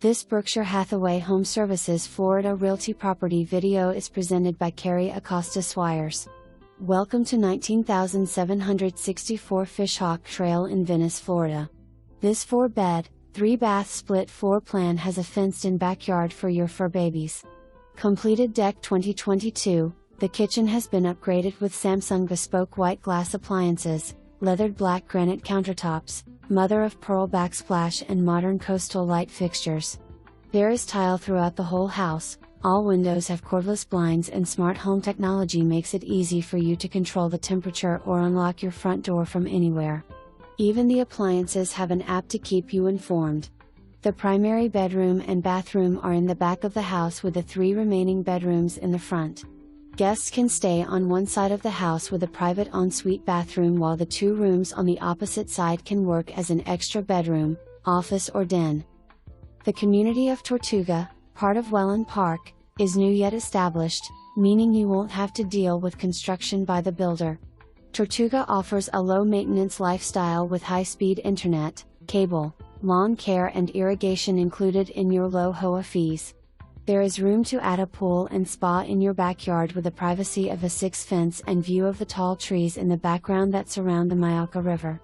This Berkshire Hathaway HomeServices Florida Realty property video is presented by Carrie Acosta Swires. Welcome to 19764 Fishhawk Trl in Venice, Florida. This 4-bed, 3-bath split floor plan has a fenced-in backyard for your fur babies. Completed Dec 2022, the kitchen has been upgraded with Samsung Bespoke white glass appliances, leathered black granite countertops, mother-of-pearl backsplash and modern coastal light fixtures. There is tile throughout the whole house. All windows have cordless blinds and smart home technology makes it easy for you to control the temperature or unlock your front door from anywhere. Even the appliances have an app to keep you informed. The primary bedroom and bathroom are in the back of the house with the 3 remaining bedrooms in the front. Guests can stay on one side of the house with a private ensuite bathroom while the 2 rooms on the opposite side can work as an extra bedroom, office or den. The community of Tortuga, part of Welland Park, is new yet established, meaning you won't have to deal with construction by the builder. Tortuga offers a low-maintenance lifestyle with high-speed internet, cable, lawn care and irrigation included in your low HOA fees. There is room to add a pool and spa in your backyard with the privacy of a 6 fence and view of the tall trees in the background that surround the Myakka River.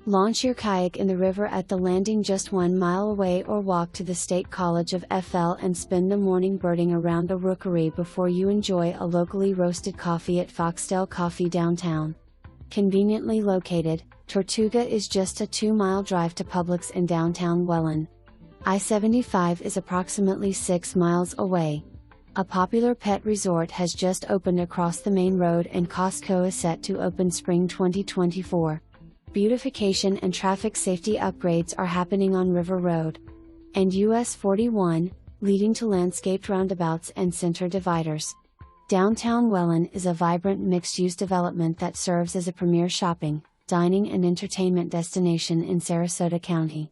Launch your kayak in the river at the landing just 1 mile away or walk to the State College of FL and spend the morning birding around the rookery before you enjoy a locally roasted coffee at Foxdale Coffee downtown. Conveniently located, Tortuga is just a 2-mile drive to Publix in downtown Welland. I-75 is approximately 6 miles away. A popular pet resort has just opened across the main road and Costco is set to open spring 2024. Beautification and traffic safety upgrades are happening on River Road and US 41, leading to landscaped roundabouts and center dividers. Downtown Welland is a vibrant mixed-use development that serves as a premier shopping, dining and entertainment destination in Sarasota County.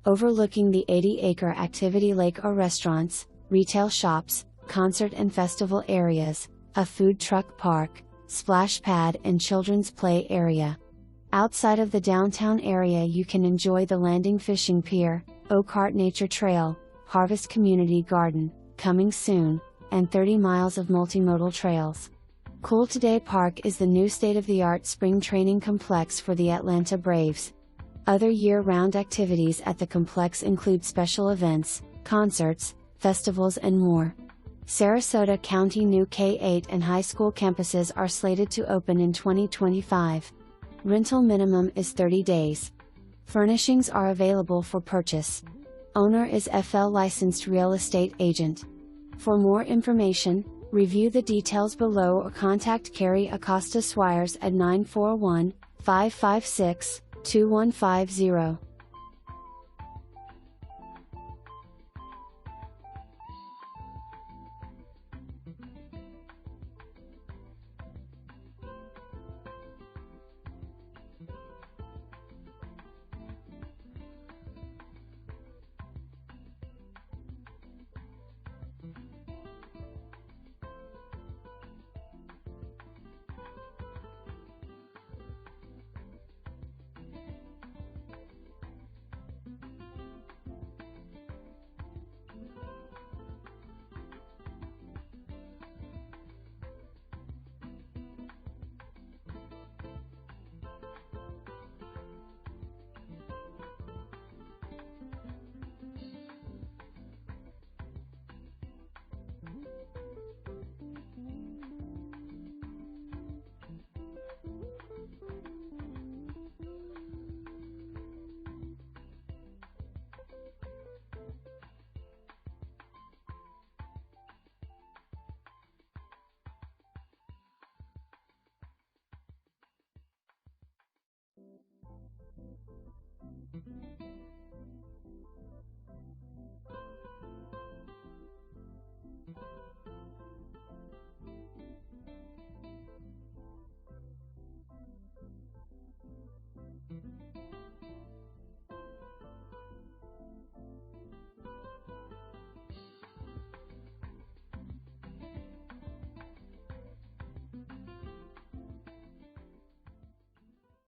Overlooking the 80-acre activity lake are restaurants, retail shops, concert and festival areas, a food truck park, splash pad and children's play area. Outside of the downtown area you can enjoy the Landing Fishing Pier, Oak Nature Trail, Harvest Community Garden, coming soon, and 30 miles of multimodal trails. Cool Today Park is the new state-of-the-art spring training complex for the Atlanta Braves. Other year-round activities at the complex include special events, concerts, festivals and more. Sarasota County new K-8 and high school campuses are slated to open in 2025. Rental minimum is 30 days. Furnishings are available for purchase. Owner is FL licensed real estate agent. For more information, review the details below or contact Carrie Acosta Swires at 941-556-2150.